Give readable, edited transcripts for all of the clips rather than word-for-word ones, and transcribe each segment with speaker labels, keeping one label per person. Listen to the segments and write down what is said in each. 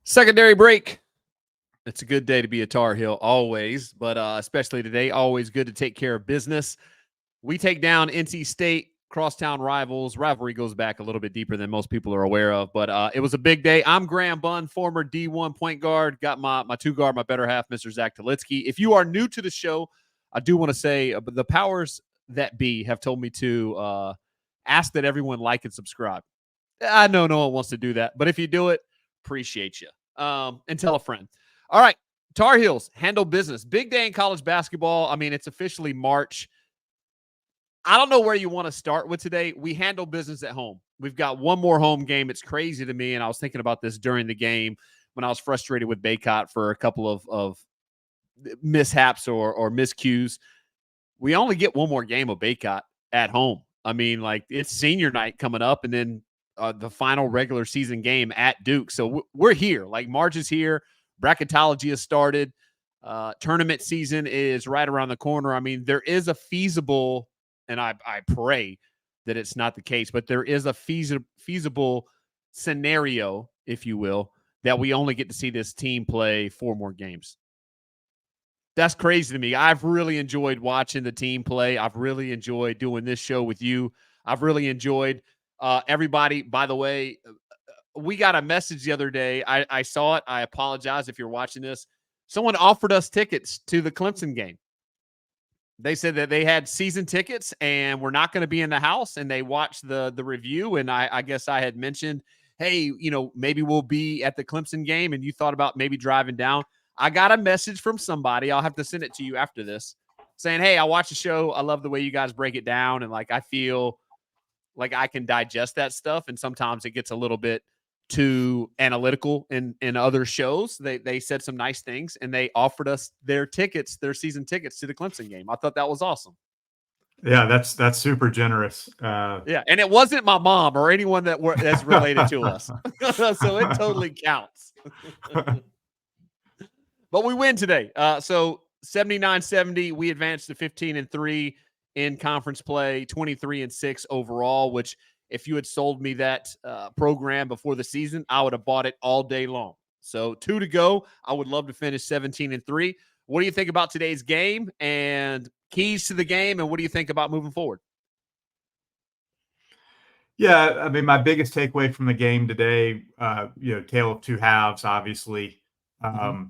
Speaker 1: Secondary break. It's a good day to be a Tar Heel always, but especially today, always good to take care of business. We take down NC State, crosstown rivals. Rivalry goes back a little bit deeper than most people are aware of, but it was a big day. I'm Graham Bunn, former D1 point guard. Got my two guard, my better half, Mr. Zach Talitsky. If you are new to the show, I do want to say the powers that be have told me to ask that everyone like and subscribe. I know no one wants to do that, but if you do it, appreciate you. And tell a friend. All right, Tar Heels handle business. Big day in college basketball. I mean, it's officially March. I don't know where you want to start with today. We handle business at home. We've got one more home game. It's crazy to me, and I was thinking about this during the game when I was frustrated with Baycott for a couple of mishaps or miscues. We only get one more game of Baycott at home. I mean, like, it's senior night coming up, and then the final regular season game at Duke. So we're here. Like, March is here. Bracketology has started. Tournament season is right around the corner. I mean, there is a feasible, and I pray that it's not the case, but there is a feasible scenario, if you will, that we only get to see this team play 4 more games. That's crazy to me. I've really enjoyed watching the team play. I've really enjoyed doing this show with you. I've really enjoyed everybody. By the way, we got a message the other day. I saw it. I apologize if you're watching this. Someone offered us tickets to the Clemson game. They said that they had season tickets and we're not going to be in the house, and they watched the review. And I guess I had mentioned, hey, maybe we'll be at the Clemson game, and you thought about maybe driving down. I got a message from somebody. I'll have to send it to you after this saying, hey, I watched the show. I love the way you guys break it down. And like, I feel like I can digest that stuff. And sometimes it gets a little bit too analytical in other shows. They said some nice things, and they offered us their season tickets to the Clemson game. I thought that was awesome.
Speaker 2: Yeah, that's super generous.
Speaker 1: Yeah, and it wasn't my mom or anyone that's related to us. So it totally counts. But we win today. So 79-70, we advanced to 15-3 in conference play, 23-6 overall, which if you had sold me that program before the season, I would have bought it all day long. So 2 to go. I would love to finish 17-3. What do you think about today's game and keys to the game, and what do you think about moving forward?
Speaker 2: Yeah, I mean, my biggest takeaway from the game today, tale of two halves, obviously. I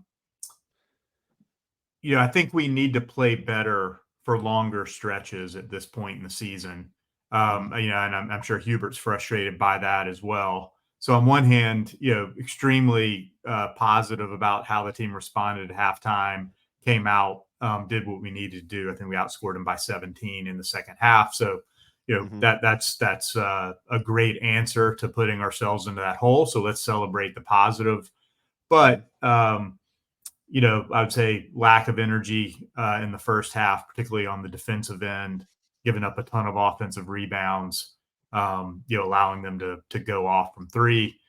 Speaker 2: think we need to play better for longer stretches at this point in the season. And I'm sure Hubert's frustrated by that as well. So on one hand, extremely positive about how the team responded at halftime, came out, did what we needed to do. I think we outscored them by 17 in the second half. So, that's a great answer to putting ourselves into that hole. So let's celebrate the positive. But I would say lack of energy in the first half, particularly on the defensive end, giving up a ton of offensive rebounds, allowing them to go off from 3.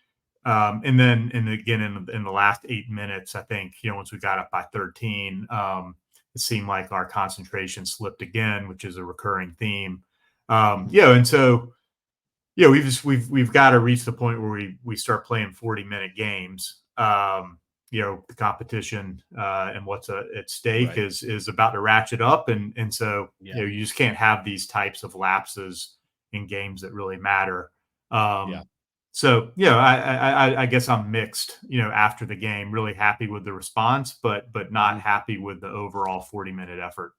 Speaker 2: And again, in the last 8 minutes, I think, once we got up by 13, it seemed like our concentration slipped again, which is a recurring theme. And so, we've got to reach the point where we start playing 40-minute games. The competition and what's at stake is about to ratchet up. And so, you just can't have these types of lapses in games that really matter. So, I guess I'm mixed, after the game, really happy with the response, but not happy with the overall 40-minute effort.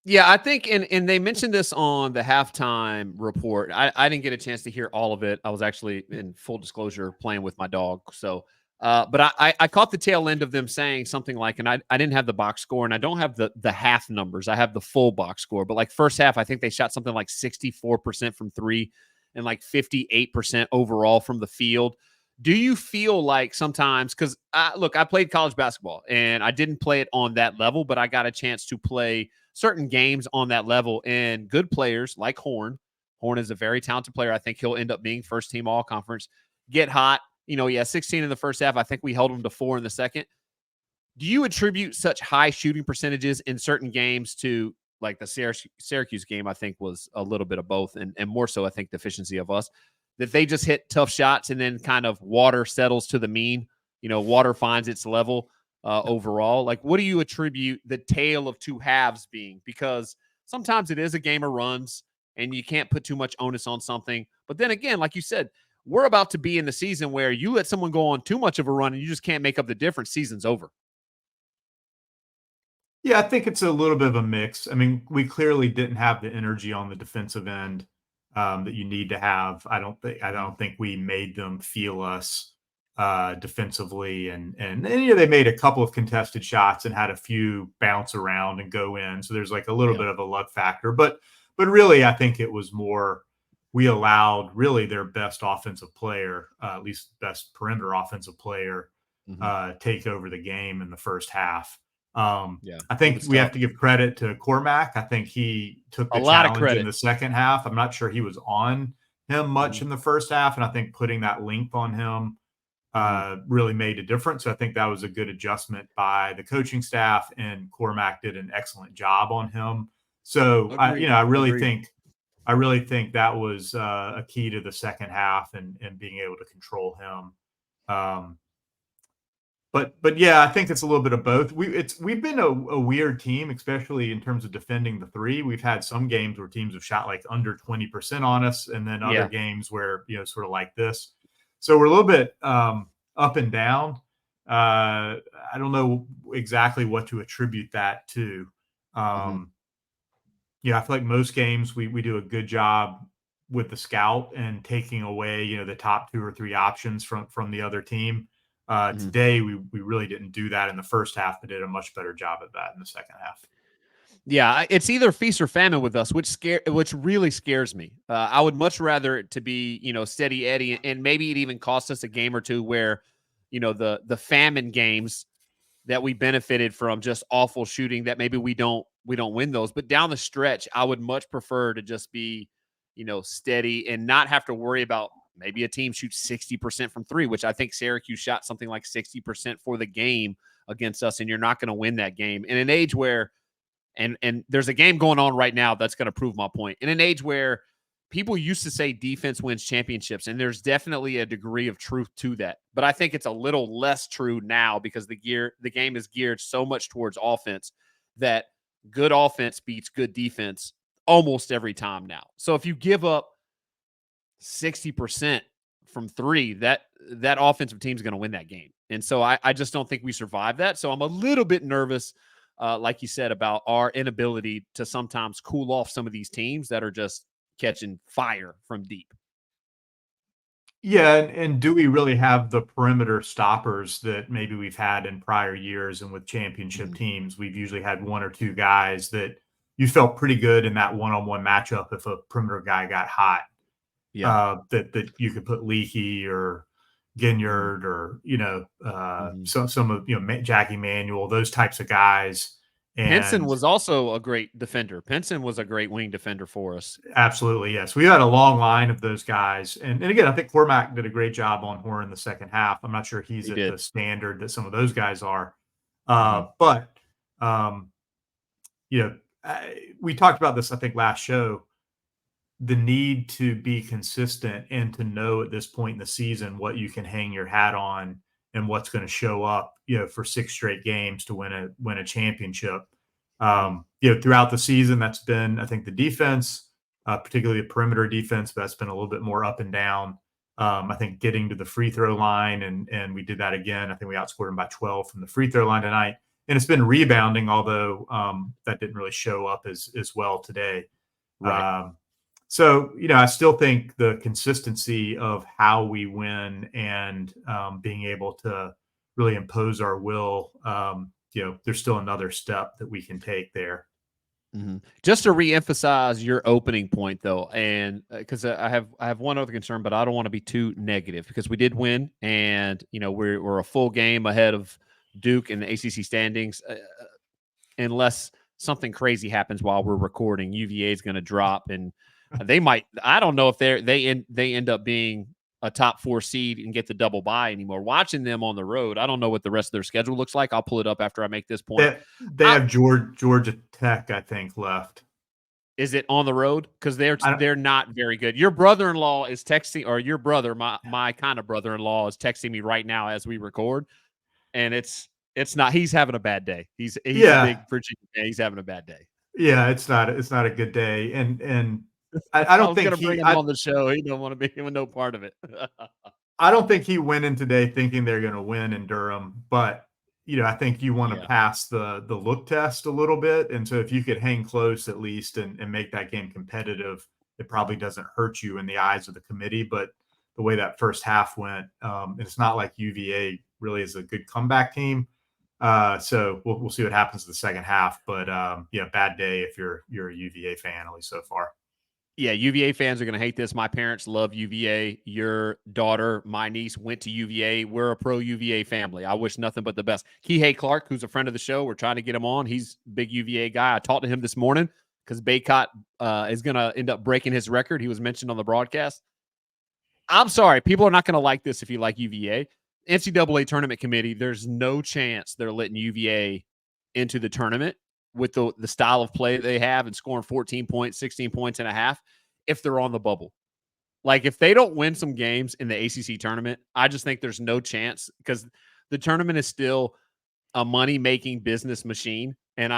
Speaker 1: Yeah, I think, and they mentioned this on the halftime report. I didn't get a chance to hear all of it. I was actually, in full disclosure, playing with my dog. So, but I caught the tail end of them saying something like, and I didn't have the box score, and I don't have the half numbers. I have the full box score. But like first half, I think they shot something like 64% from 3 and like 58% overall from the field. Do you feel like sometimes, because look, I played college basketball and I didn't play it on that level, but I got a chance to play certain games on that level, and good players like Horn is a very talented player. I think he'll end up being first team all conference, get hot. He has 16 in the first half. I think we held him to 4 in the second. Do you attribute such high shooting percentages in certain games to, like the Syracuse game, I think was a little bit of both, and more so, I think, deficiency of us, that they just hit tough shots and then kind of water settles to the mean water finds its level overall. Like, what do you attribute the tale of two halves being? Because sometimes it is a game of runs and you can't put too much onus on something. But then again, like you said, we're about to be in the season where you let someone go on too much of a run and you just can't make up the difference. Season's over.
Speaker 2: Yeah, I think it's a little bit of a mix. I mean, we clearly didn't have the energy on the defensive end that you need to have. I
Speaker 1: Mm-hmm.
Speaker 2: don't think we made them feel us defensively, and they made a couple of contested shots and had a few bounce around and go in. So there's like a little
Speaker 1: Yeah.
Speaker 2: bit of a luck factor, but really, I think it was more we allowed really their best offensive player, at least best perimeter offensive player,
Speaker 1: Mm-hmm.
Speaker 2: take over the game in the first half.
Speaker 1: Yeah.
Speaker 2: I
Speaker 1: It
Speaker 2: think
Speaker 1: was
Speaker 2: we have
Speaker 1: tough.
Speaker 2: to give credit to Cormac. I think he took
Speaker 1: A
Speaker 2: the
Speaker 1: lot of
Speaker 2: challenge in
Speaker 1: credit.
Speaker 2: the second half. I'm not sure he was on him much
Speaker 1: Mm-hmm.
Speaker 2: in the first half, and I think putting that length on him
Speaker 1: Mm-hmm.
Speaker 2: really made a difference. So I think that was a good adjustment by the coaching staff, and Cormac did an excellent job on him. So
Speaker 1: Agreed. Agreed.
Speaker 2: I really think that was a key to the second half and being able to control him. Um, but yeah, I think it's a little bit of both. We've been a weird team, especially in terms of defending the three. We've had some games where teams have shot like under 20% on us, and then other
Speaker 1: Yeah.
Speaker 2: games where sort of like this. So we're a little bit up and down. I don't know exactly what to attribute that to.
Speaker 1: Mm-hmm.
Speaker 2: Um, yeah, I feel like most games we do a good job with the scout and taking away, the top two or three options from the other team.
Speaker 1: Mm-hmm.
Speaker 2: Today we really didn't do that in the first half, but did a much better job at that in the second half.
Speaker 1: Yeah, it's either feast or famine with us, which really scares me. I would much rather it to be, steady Eddie, and maybe it even cost us a game or two where, the famine games that we benefited from just awful shooting that maybe we don't win those. But down the stretch, I would much prefer to just be, steady and not have to worry about maybe a team shoots 60% from three, which I think Syracuse shot something like 60% for the game against us, and you're not going to win that game in an age where and there's a game going on right now that's going to prove my point. In an age where people used to say defense wins championships, and there's definitely a degree of truth to that. But I think it's a little less true now because the game is geared so much towards offense that good offense beats good defense almost every time now. So if you give up 60% from three, that offensive team is going to win that game. And so I just don't think we survive that. So I'm a little bit nervous, like you said, about our inability to sometimes cool off some of these teams that are just catching fire from deep.
Speaker 2: Yeah, and do we really have the perimeter stoppers that maybe we've had in prior years and with championship
Speaker 1: Mm-hmm.
Speaker 2: teams? We've usually had one or two guys that you felt pretty good in that one-on-one matchup if a perimeter guy got hot.
Speaker 1: Yeah.
Speaker 2: That you could put Leahy or
Speaker 1: Mm-hmm.
Speaker 2: Ginyard or
Speaker 1: Mm-hmm.
Speaker 2: some of Jackie Manuel, those types of guys.
Speaker 1: Pinson
Speaker 2: And
Speaker 1: was also a great defender. Pinson was a great wing defender for us.
Speaker 2: absolutely, yes, we had a long line of those guys. And again, I think Cormac did a great job on Horn in the second half. I'm not sure he's
Speaker 1: He
Speaker 2: at
Speaker 1: did.
Speaker 2: the standard that some of those guys are,
Speaker 1: Mm-hmm.
Speaker 2: but um, you know, we talked about this I think last show, the need to be consistent and to know at this point in the season what you can hang your hat on and what's going to show up, for six straight games to win a championship.
Speaker 1: Mm-hmm.
Speaker 2: Throughout the season, that's been, I think, the defense, particularly the perimeter defense, but that's been a little bit more up and down. I think getting to the free throw line, and we did that again. I think we outscored them by 12 from the free throw line tonight. And it's been rebounding, although that didn't really show up as well today.
Speaker 1: Right.
Speaker 2: Um, so, I still think the consistency of how we win and being able to really impose our will, there's still another step that we can take there.
Speaker 1: Mm-hmm. Just to reemphasize your opening point, though, and because I have one other concern, but I don't want to be too negative because we did win, and we're a full game ahead of Duke in the ACC standings. Unless something crazy happens while we're recording, UVA is going to drop, and they might. I don't know if they end up being a top 4 seed and get the double bye anymore. Watching them on the road, I don't know what the rest of their schedule looks like. I'll pull it up after I make this point.
Speaker 2: They
Speaker 1: I,
Speaker 2: have Georgia Tech, I think, left.
Speaker 1: Is it on the road? Because
Speaker 2: I don't,
Speaker 1: they're not very good. Your brother-in-law is texting, or your brother, my kind of brother-in-law, is texting me right now as we record, and it's not. He's having a bad day. He's a
Speaker 2: yeah,
Speaker 1: big Virginia fan. He's having a bad day.
Speaker 2: yeah, it's not a good day, and I
Speaker 1: I
Speaker 2: don't
Speaker 1: was
Speaker 2: think
Speaker 1: gonna bring
Speaker 2: he
Speaker 1: him on the show. He don't want to be no part of it.
Speaker 2: I don't think he went in today thinking they're going to win in Durham, but I think you want to
Speaker 1: Yeah.
Speaker 2: pass the look test a little bit, and so if you could hang close at least and make that game competitive, it probably doesn't hurt you in the eyes of the committee. But the way that first half went, it's not like UVA really is a good comeback team. So we'll see what happens in the second half. But yeah, bad day if you're a UVA fan, at least so far.
Speaker 1: Yeah, UVA fans are going to hate this. My parents love UVA. Your daughter, my niece, went to UVA. We're a pro UVA family. I wish nothing but the best. Kihei Clark, who's a friend of the show, we're trying to get him on. He's a big UVA guy. I talked to him this morning because Baycott is going to end up breaking his record. He was mentioned on the broadcast. I'm sorry. People are not going to like this if you like UVA. NCAA tournament committee, there's no chance they're letting UVA into the tournament with the style of play they have and scoring 14 points, 16 points and a half if they're on the bubble. Like if they don't win some games in the ACC tournament, I just think there's no chance because the tournament is still a money-making business machine. And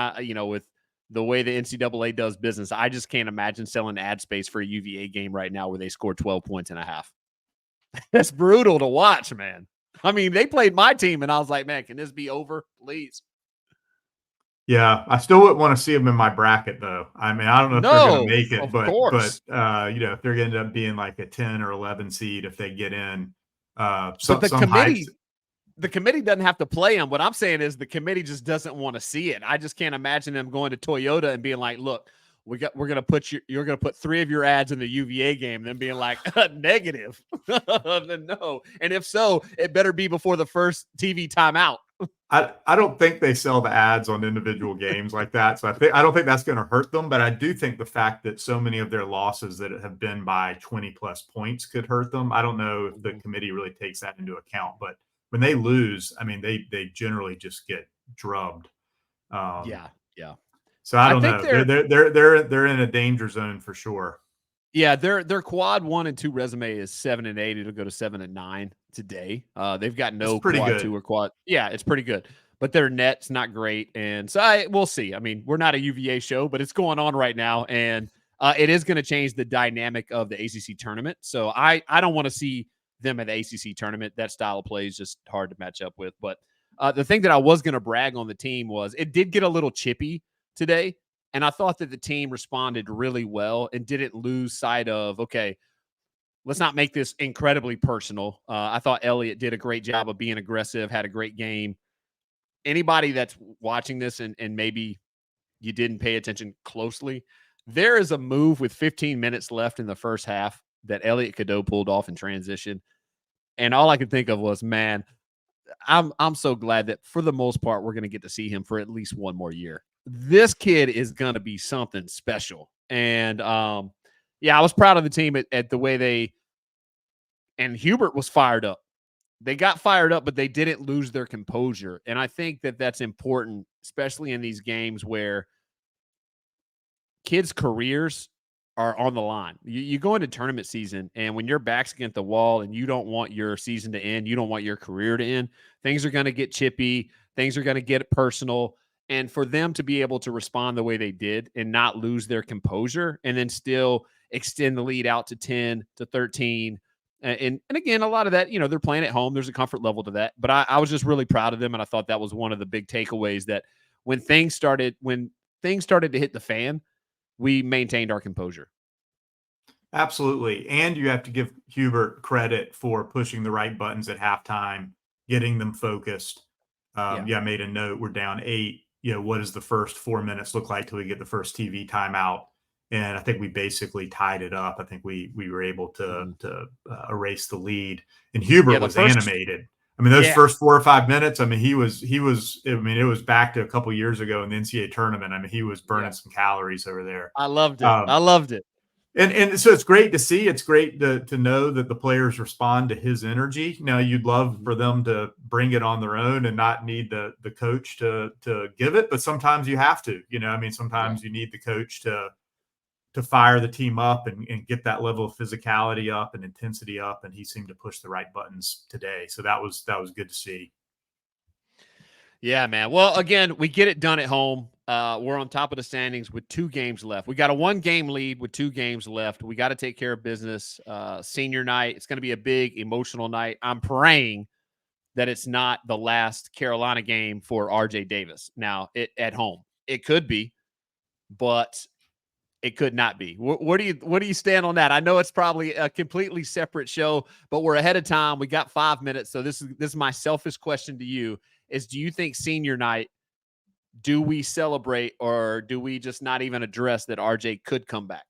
Speaker 1: with the way the NCAA does business, I just can't imagine selling ad space for a UVA game right now where they score 12 points and a half. That's brutal to watch, man. I mean, they played my team, and I was like, man, can this be over, please?
Speaker 2: Yeah, I still wouldn't want to see them in my bracket, though. I mean, I don't know if they're going to
Speaker 1: No,
Speaker 2: make it,
Speaker 1: of
Speaker 2: but
Speaker 1: course.
Speaker 2: if they're going to end up being like a 10 or 11 seed if they get in,
Speaker 1: But
Speaker 2: some hypes.
Speaker 1: the committee doesn't have to play them. What I'm saying is the committee just doesn't want to see it. I just can't imagine them going to Toyota and being like, look, we're gonna put you're gonna put 3 of your ads in the UVA game, and then being like negative. Then no. And if so, it better be before the first TV timeout.
Speaker 2: I don't think they sell the ads on individual games like that. So I don't think that's going to hurt them. But I do think the fact that so many of their losses that have been by 20 plus points could hurt them. I don't know if the committee really takes that into account. But when they lose, I mean, they generally just get drubbed.
Speaker 1: Yeah, yeah.
Speaker 2: So I
Speaker 1: I
Speaker 2: don't
Speaker 1: think
Speaker 2: know. They're in a danger zone for sure.
Speaker 1: yeah, their quad 1 and 2 resume is 7-8. It'll go to 7-9 today. They've got
Speaker 2: That's
Speaker 1: no
Speaker 2: pretty
Speaker 1: quad
Speaker 2: good.
Speaker 1: 2 or quad. Yeah, it's pretty good. But their net's not great. And so we'll see. I mean, we're not a UVA show, but it's going on right now. And it is going to change the dynamic of the ACC tournament. So I don't want to see them at the ACC tournament. That style of play is just hard to match up with. But the thing that I was going to brag on the team was it did get a little chippy today. And I thought that the team responded really well and didn't lose sight of, okay, let's not make this incredibly personal. I thought Elliott did a great job of being aggressive, had a great game. Anybody that's watching this and maybe you didn't pay attention closely, there is a move with 15 minutes left in the first half that Elliott Cadeau pulled off in transition. And all I could think of was, man, I'm so glad that for the most part we're going to get to see him for at least one more year. This kid is going to be something special. And yeah, I was proud of the team at the way and Hubert was fired up. They got fired up, but they didn't lose their composure. And I think that that's important, especially in these games where kids' careers are on the line. You go into tournament season, and when your back's against the wall and you don't want your season to end, you don't want your career to end, things are going to get chippy. Things are going to get personal. And for them to be able to respond the way they did and not lose their composure and then still extend the lead out to 10 to 13. And again, a lot of that, they're playing at home. There's a comfort level to that. But I was just really proud of them. And I thought that was one of the big takeaways that when things started to hit the fan, we maintained our composure.
Speaker 2: Absolutely. And you have to give Hubert credit for pushing the right buttons at halftime, getting them focused.
Speaker 1: Yeah.
Speaker 2: I made a note. We're down 8. What does the first 4 minutes look like till we get the first TV timeout? And I think we basically tied it up. I think we were able to erase the lead. And Hubert
Speaker 1: Yeah, the
Speaker 2: was
Speaker 1: first
Speaker 2: animated. I mean, those
Speaker 1: yeah,
Speaker 2: first 4 or 5 minutes. I mean, he was. I mean, it was back to a couple years ago in the NCAA tournament. I mean, he was burning
Speaker 1: yeah.
Speaker 2: some calories over there.
Speaker 1: I loved it.
Speaker 2: Um,
Speaker 1: I loved it.
Speaker 2: and so it's great to see. It's great to know that the players respond to his energy. Now, you'd love for them to bring it on their own and not need the coach to give it, but sometimes you have to. I mean,
Speaker 1: Yeah.
Speaker 2: sometimes you need the coach to fire the team up and get that level of physicality up and intensity up, and he seemed to push the right buttons today. So that was good to see.
Speaker 1: Yeah, man. Well, again, we get it done at home. We're on top of the standings with 2 games left. We got a 1-game lead with 2 games left. We got to take care of business. Senior night, it's going to be a big emotional night. I'm praying that it's not the last Carolina game for RJ Davis. Now, at home, it could be, but it could not be. Where do you stand on that? I know it's probably a completely separate show, but we're ahead of time. We got 5 minutes, so this is my selfish question to you: is do you think senior night? Do we celebrate, or do we just not even address that RJ could come back?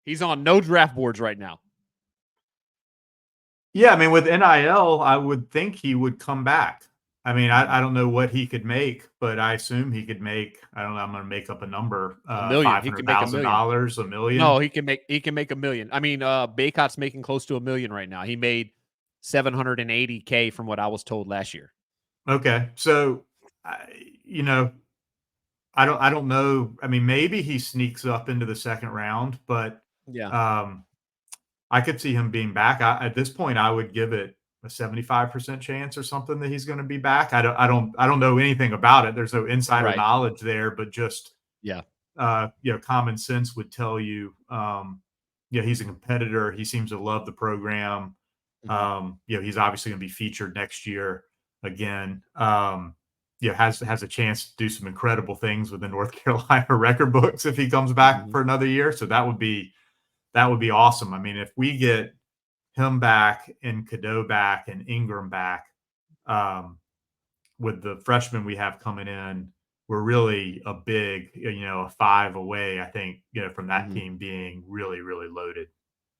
Speaker 1: He's on no draft boards right now.
Speaker 2: Yeah, I mean, with NIL, I would think he would come back. I mean, I don't know what he could make, but I assume he could make, I don't know, I'm going to make up a number,
Speaker 1: $1 million. He can make $1 million.
Speaker 2: $500,000, $1 million.
Speaker 1: No, he can make $1 million. I mean, Baycott's making close to $1 million right now. He made $780K from what I was told last year.
Speaker 2: Okay, so you know, I don't know. I mean, maybe he sneaks up into the second round, but
Speaker 1: Yeah.
Speaker 2: I could see him being back. At this point, I would give it a 75% chance or something that he's going to be back. I don't know anything about it. There's no insider
Speaker 1: Right.
Speaker 2: knowledge there, but just
Speaker 1: Yeah.
Speaker 2: common sense would tell you, he's a competitor. He seems to love the program. He's obviously going to be featured next year again. Has a chance to do some incredible things with the North Carolina record books if he comes back for another year. So that would be awesome. I mean, if we get him back and Cadeau back and Ingram back, with the freshmen we have coming in, we're really a big, a 5 away, I think, from that team being really, really loaded.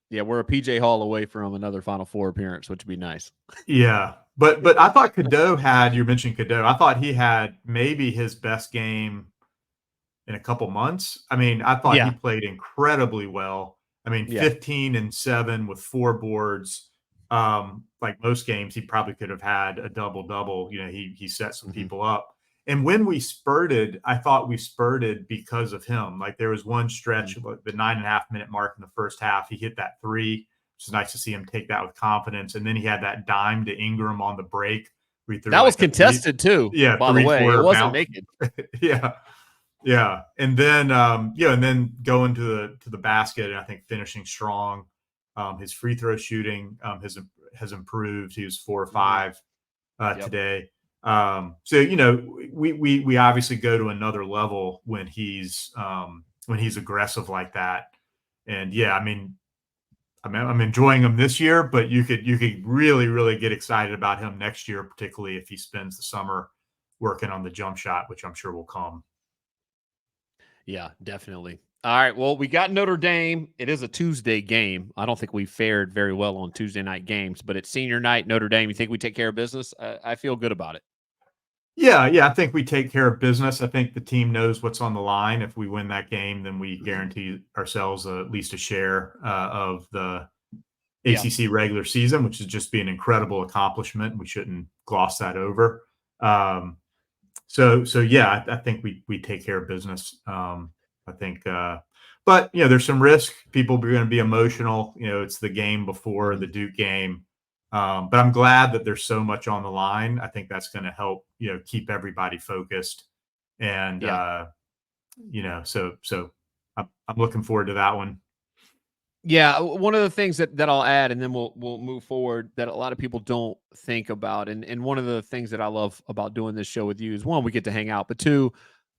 Speaker 1: Yeah, we're a PJ Hall away from another Final Four appearance, which would be nice.
Speaker 2: Yeah. But I thought Cadeau you mentioned Cadeau. I thought he had maybe his best game in a couple months. I mean, I thought he played incredibly well. I mean, 15 and 7 with 4 boards. Like most games, he probably could have had a double-double. He set some people up. And when we spurted, I thought we spurted because of him. Like there was one stretch, the 9.5-minute mark in the first half, he hit that 3, which is nice to see him take that with confidence. And then he had that dime to Ingram on the break.
Speaker 1: That was contested too.
Speaker 2: Yeah,
Speaker 1: by the way, it wasn't naked.
Speaker 2: Yeah, and then and then going to the basket, and I think finishing strong. His free throw shooting has improved. He was 4 or 5 today. So we obviously go to another level when he's aggressive like that. And I mean, I'm enjoying him this year, but you could really, really get excited about him next year, particularly if he spends the summer working on the jump shot, which I'm sure will come.
Speaker 1: Yeah, definitely. All right. Well, we got Notre Dame. It is a Tuesday game. I don't think we fared very well on Tuesday night games, but it's senior night, Notre Dame. You think we take care of business? I feel good about it.
Speaker 2: Yeah. I think we take care of business. I think the team knows what's on the line. If we win that game, then we guarantee ourselves at least a share of the ACC regular season, which would just be an incredible accomplishment. We shouldn't gloss that over. So I think we take care of business. I think, but there's some risk. People are going to be emotional. It's the game before the Duke game. But I'm glad that there's so much on the line. I think that's going to help, keep everybody focused. And, so I'm looking forward to that one.
Speaker 1: Yeah, one of the things that I'll add, and then we'll move forward, that a lot of people don't think about, and one of the things that I love about doing this show with you is, one, we get to hang out, but two,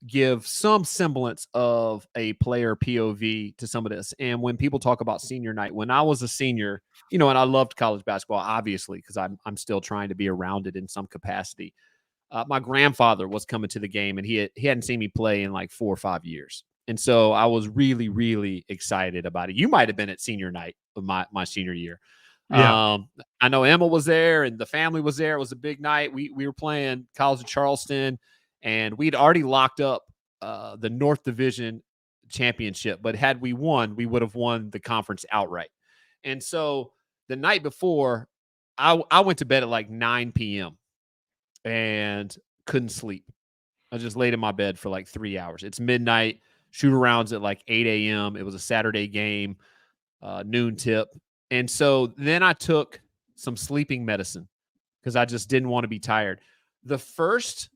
Speaker 1: give some semblance of a player POV to some of this. And when people talk about senior night, when I was a senior, and I loved college basketball, obviously, because I'm still trying to be around it in some capacity. My grandfather was coming to the game, and he hadn't seen me play in like 4 or 5 years. And so I was really, really excited about it. You might have been at senior night of my senior year.
Speaker 2: Yeah.
Speaker 1: I know Emma was there and the family was there. It was a big night. We were playing College of Charleston, and we'd already locked up the North Division championship. But had we won, we would have won the conference outright. And so the night before, I went to bed at like 9 p.m. and couldn't sleep. I just laid in my bed for like 3 hours. It's midnight. shoot arounds at like 8 a.m. It was a Saturday game, noon tip. And so then I took some sleeping medicine because I just didn't want to be tired. The first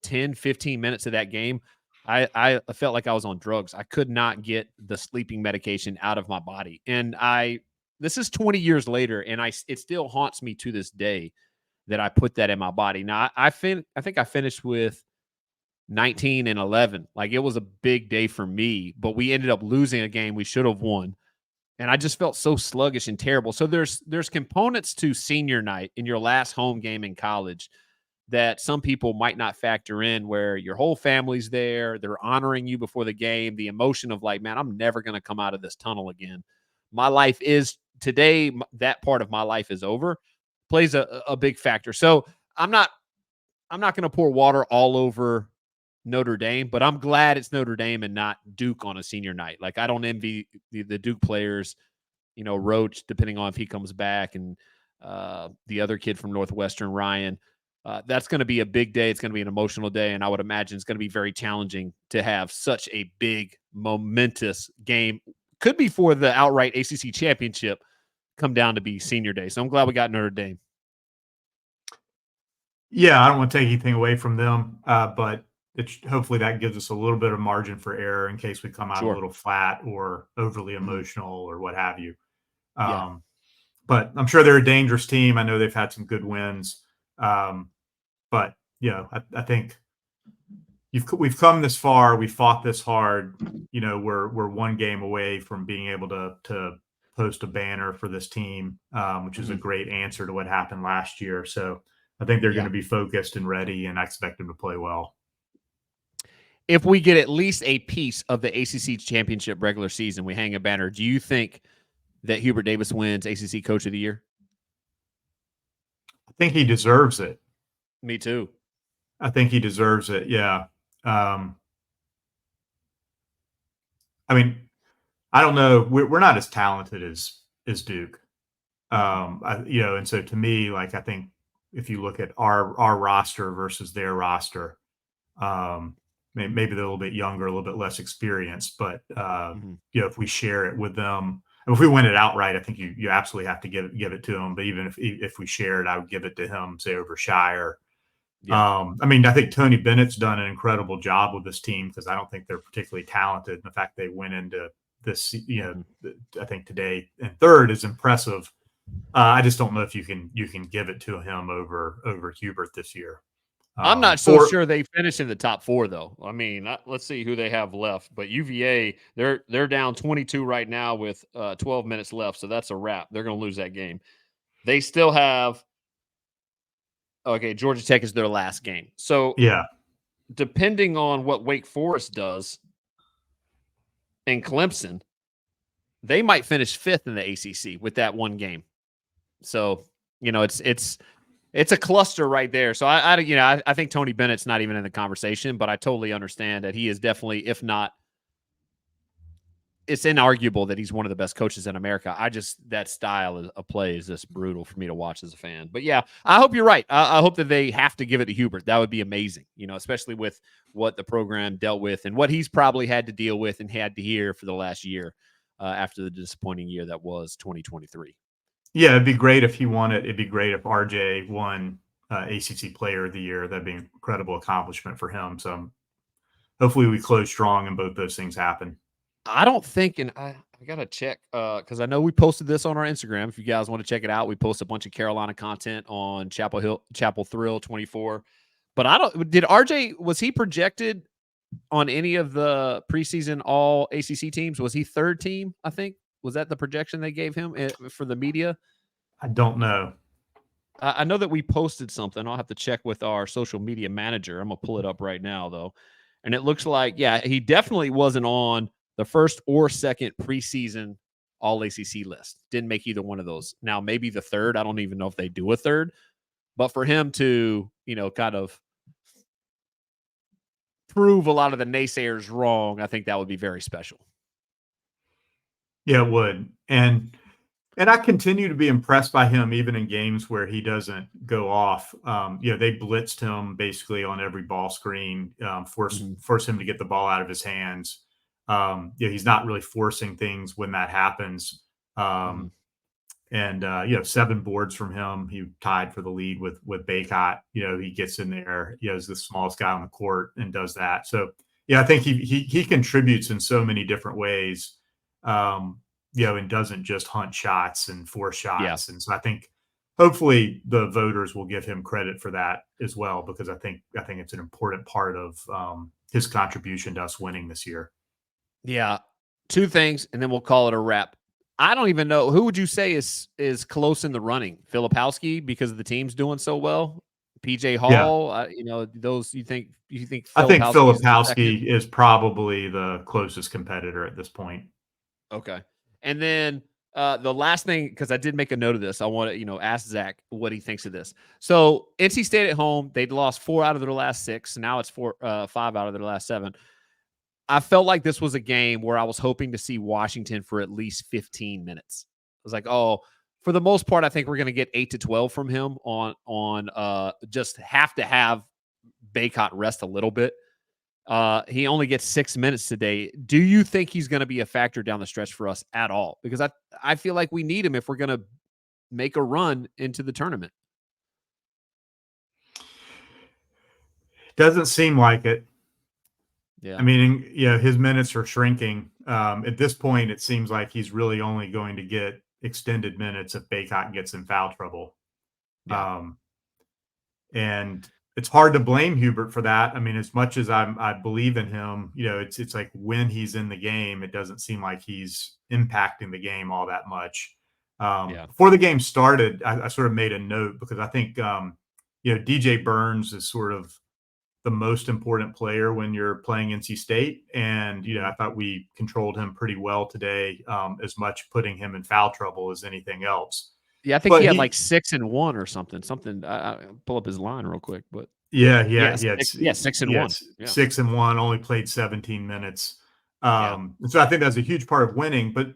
Speaker 1: 10, 15 minutes of that game, I felt like I was on drugs. I could not get the sleeping medication out of my body. And this is 20 years later, and it still haunts me to this day that I put that in my body. Now, I think I finished with 19 and 11. Like, it was a big day for me, but we ended up losing a game we should have won. And I just felt so sluggish and terrible. So there's components to senior night in your last home game in college that some people might not factor in, where your whole family's there, they're honoring you before the game, the emotion of like, man, I'm never going to come out of this tunnel again. My life is today, that part of my life is over, plays a big factor. So I'm not going to pour water all over Notre Dame, but I'm glad it's Notre Dame and not Duke on a senior night. Like, I don't envy the Duke players, Roach, depending on if he comes back, and the other kid from Northwestern, Ryan. That's going to be a big day. It's going to be an emotional day, and I would imagine it's going to be very challenging to have such a big, momentous game. Could be for the outright ACC championship, come down to be senior day. So I'm glad we got Notre Dame.
Speaker 2: Yeah, I don't want to take anything away from them, but hopefully that gives us a little bit of margin for error in case we come out a
Speaker 1: Sure.
Speaker 2: little flat or overly emotional or what have you.
Speaker 1: Yeah.
Speaker 2: But I'm sure they're a dangerous team. I know they've had some good wins, but I think we've come this far. We fought this hard. We're one game away from being able to post a banner for this team, which is a great answer to what happened last year. So I think they're going to be focused and ready, and I expect them to play well.
Speaker 1: If we get at least a piece of the ACC championship regular season, we hang a banner. Do you think that Hubert Davis wins ACC Coach of the Year?
Speaker 2: I think he deserves it.
Speaker 1: Me too.
Speaker 2: I think he deserves it. Yeah. I mean, I don't know. We're not as talented as Duke. And so to me, like, I think if you look at our roster versus their roster, maybe they're a little bit younger, a little bit less experienced, but if we share it with them, and if we win it outright, I think you absolutely have to give it to them. But even if we share it, I would give it to him, say, over Shire.
Speaker 1: Yeah.
Speaker 2: I think Tony Bennett's done an incredible job with this team, because I don't think they're particularly talented. And the fact they went into this, I think today and third is impressive. I just don't know if you can give it to him over Hubert this year.
Speaker 1: I'm not so sure they finish in the top 4, though. I mean, let's see who they have left. But UVA, they're down 22 right now with 12 minutes left, so that's a wrap. They're going to lose that game. They still have Georgia Tech is their last game. So
Speaker 2: yeah,
Speaker 1: depending on what Wake Forest does and Clemson, they might finish 5th in the ACC with that one game. So, it's a cluster right there. So I think Tony Bennett's not even in the conversation, but I totally understand that he is definitely, if not, it's inarguable that he's one of the best coaches in America. That style of play is just brutal for me to watch as a fan. But yeah, I hope you're right. I hope that they have to give it to Hubert. That would be amazing, especially with what the program dealt with and what he's probably had to deal with and had to hear for the last year after the disappointing year that was 2023.
Speaker 2: Yeah, it'd be great if he won it. It'd be great if RJ won ACC Player of the Year. That'd be an incredible accomplishment for him. So hopefully we close strong and both those things happen.
Speaker 1: I don't think, and I got to check because I know we posted this on our Instagram. If you guys want to check it out, we post a bunch of Carolina content on Chapel Thrill 24. But did RJ, was he projected on any of the preseason all ACC teams? Was he third team, I think? Was that the projection they gave him for the media?
Speaker 2: I don't know.
Speaker 1: I know that we posted something. I'll have to check with our social media manager. I'm going to pull it up right now, though. And it looks like, yeah, he definitely wasn't on the first or second preseason all ACC list. Didn't make either one of those. Now, maybe the third. I don't even know if they do a third. But for him to, kind of prove a lot of the naysayers wrong, I think that would be very special.
Speaker 2: Yeah, it would. And And I continue to be impressed by him even in games where he doesn't go off. They blitzed him basically on every ball screen, force him to get the ball out of his hands. He's not really forcing things when that happens.
Speaker 1: Mm-hmm.
Speaker 2: And 7 boards from him. He tied for the lead with Baycott. He gets in there. Is the smallest guy on the court and does that. So I think he contributes in so many different ways. And doesn't just hunt shots and force
Speaker 1: Yeah.
Speaker 2: shots. And so I think hopefully the voters will give him credit for that as well, because I think it's an important part of his contribution to us winning this year.
Speaker 1: Yeah. 2 things, and then we'll call it a wrap. I don't even know who would you say is close in the running? Filipowski, because the team's doing so well. PJ
Speaker 2: Yeah,
Speaker 1: Hall, those you think
Speaker 2: I think
Speaker 1: Filipowski is the second?
Speaker 2: Filipowski is probably the closest competitor at this point.
Speaker 1: Okay. And then the last thing, because I did make a note of this, I want to, ask Zach what he thinks of this. So NC State at home, they'd lost 4 out of their last 6. Now it's 5 out of their last 7. I felt like this was a game where I was hoping to see Washington for at least 15 minutes. I was like, oh, for the most part, I think we're going to get 8 to 12 from him on just have to have Baycott rest a little bit. He only gets 6 minutes today. Do you think he's going to be a factor down the stretch for us at all? Because I feel like we need him if we're going to make a run into the tournament.
Speaker 2: Doesn't seem like it.
Speaker 1: Yeah.
Speaker 2: I mean, his minutes are shrinking. At this point, it seems like he's really only going to get extended minutes if Baycott gets in foul trouble.
Speaker 1: Yeah.
Speaker 2: And it's hard to blame Hubert for that. I mean, as much as I believe in him, it's like when he's in the game, it doesn't seem like he's impacting the game all that much. Before the game started, I sort of made a note because I think DJ Burns is sort of the most important player when you're playing NC State, and I thought we controlled him pretty well today, as much putting him in foul trouble as anything else.
Speaker 1: Yeah, I think
Speaker 2: But
Speaker 1: he had like 6 and 1 or something. I'll pull up his line real quick, but
Speaker 2: yeah,
Speaker 1: yeah, 6 and 1. Yeah.
Speaker 2: 6 and 1, only played 17 minutes.
Speaker 1: Yeah.
Speaker 2: So I think that's a huge part of winning. But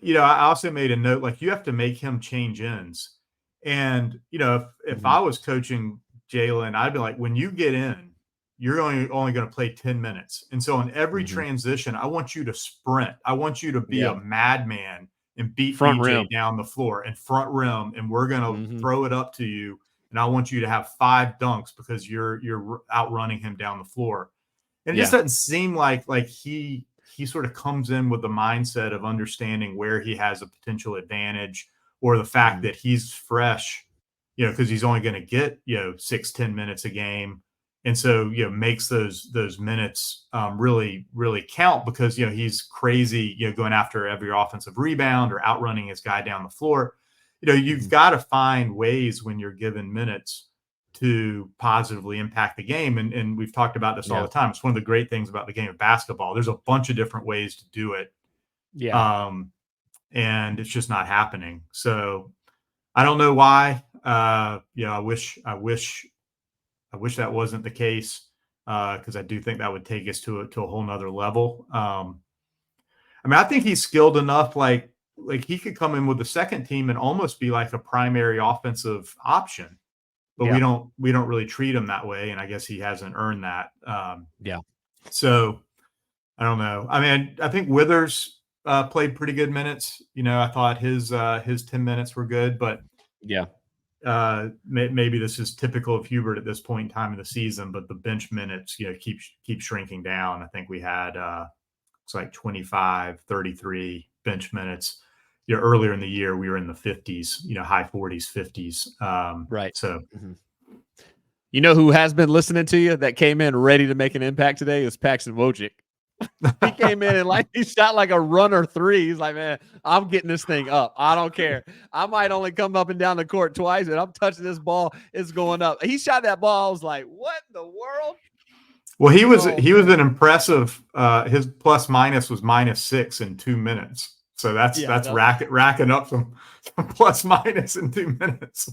Speaker 2: I also made a note, like, you have to make him change ends. And if I was coaching Jalen, I'd be like, when you get in, you're only going to play 10 minutes. And so in every transition, I want you to sprint. I want you to be a madman and beat
Speaker 1: Front
Speaker 2: DJ
Speaker 1: rim.
Speaker 2: down the floor and front rim, and we're going to throw it up to you. And I want you to have 5 dunks because you're outrunning him down the floor. And it just doesn't seem like he sort of comes in with the mindset of understanding where he has a potential advantage, or the fact that he's fresh, because he's only going to get 6-10 minutes a game. And so, makes those minutes really, really count, because, he's crazy, going after every offensive rebound or outrunning his guy down the floor. You've got to find ways when you're given minutes to positively impact the game. And we've talked about this all the time. It's one of the great things about the game of basketball. There's a bunch of different ways to do it.
Speaker 1: Yeah.
Speaker 2: And it's just not happening. So I don't know why. I wish that wasn't the case, because I do think that would take us to a whole nother level. I mean, I think he's skilled enough, like he could come in with the second team and almost be like a primary offensive option, but we don't really treat him that way. And I guess he hasn't earned that. So I don't know. I mean, I think Withers played pretty good minutes. I thought his 10 minutes were good, but maybe this is typical of Hubert at this point in time in the season, but the bench minutes, keep shrinking down. I think we had it's like 25, 33 bench minutes. Earlier in the year, we were in the 50s, high 40s, 50s.
Speaker 1: Right.
Speaker 2: So,
Speaker 1: you know who has been listening to you that came in ready to make an impact today is Paxton Wojcik. He came in and he shot like a runner 3. He's like, man, I'm getting this thing up. I don't care. I might only come up and down the court twice, and I'm touching this ball. It's going up. He shot that ball. I was like, what in the world?
Speaker 2: Well, he was an impressive. His plus minus was -6 in 2 minutes. So that's racking up some plus minus in 2 minutes.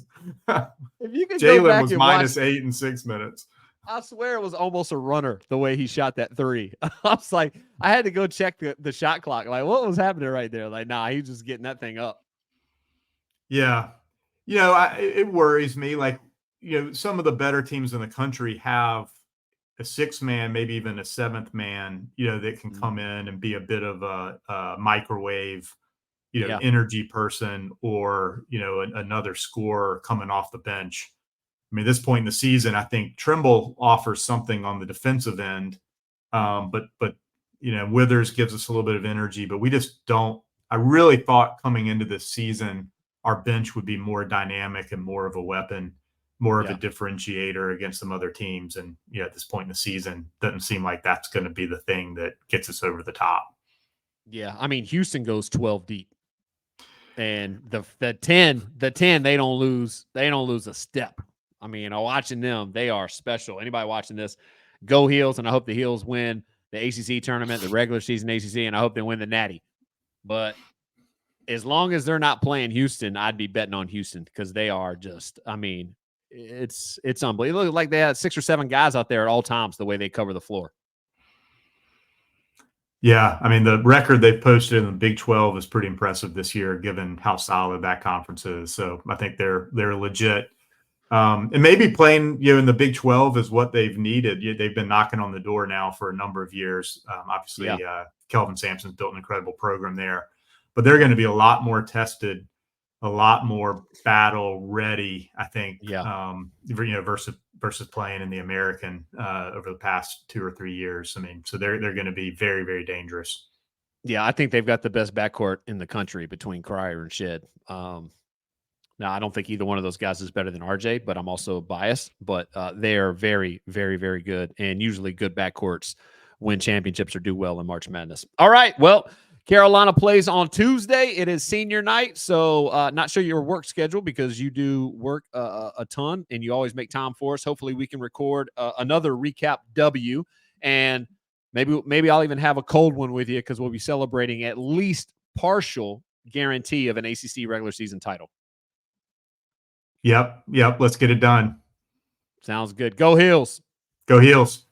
Speaker 1: If you could
Speaker 2: Jalen was -8 in 6 minutes.
Speaker 1: I swear it was almost a runner the way he shot that 3. I was like, I had to go check the shot clock. Like, what was happening right there? Like, nah, he was just getting that thing up.
Speaker 2: Yeah. It worries me. Like, some of the better teams in the country have a six man, maybe even a seventh man, that can
Speaker 1: Mm.
Speaker 2: come in and be a bit of a microwave,
Speaker 1: Yeah,
Speaker 2: energy person, or, another scorer coming off the bench. I mean, at this point in the season, I think Trimble offers something on the defensive end. But Withers gives us a little bit of energy, but we just don't. I really thought coming into this season, our bench would be more dynamic and more of a weapon, more of a
Speaker 1: yeah,
Speaker 2: differentiator against some other teams. And at this point in the season, doesn't seem like that's going to be the thing that gets us over the top.
Speaker 1: yeah. I mean, Houston goes 12 deep, and the ten they don't lose a step. I mean, watching them, they are special. Anybody watching this, go Heels, and I hope the Heels win the ACC tournament, the regular season ACC, and I hope they win the Natty. But as long as they're not playing Houston, I'd be betting on Houston because they are just. I mean, it's unbelievable. It looks like they had 6 or 7 guys out there at all times. The way they cover the floor.
Speaker 2: Yeah, I mean, the record they've posted in the Big 12 is pretty impressive this year, given how solid that conference is. So I think they're legit. And maybe playing, in the Big 12 is what they've needed. They've been knocking on the door now for a number of years.
Speaker 1: Yeah,
Speaker 2: Obviously, Kelvin Sampson's built an incredible program there, but they're going to be a lot more tested, a lot more battle ready, I think,
Speaker 1: yeah.
Speaker 2: versus playing in the American over the past 2 or 3 years. I mean, so they're going to be very, very dangerous.
Speaker 1: Yeah, I think they've got the best backcourt in the country between Crier and Shed. Now, I don't think either one of those guys is better than RJ, but I'm also biased. But they are very, very, very good, and usually good backcourts win championships or do well in March Madness. All right, well, Carolina plays on Tuesday. It is senior night, so not sure your work schedule because you do work a ton and you always make time for us. Hopefully, we can record another recap W, and maybe I'll even have a cold one with you because we'll be celebrating at least partial guarantee of an ACC regular season title.
Speaker 2: Yep. Let's get it done.
Speaker 1: Sounds good. Go Heels.
Speaker 2: Go Heels.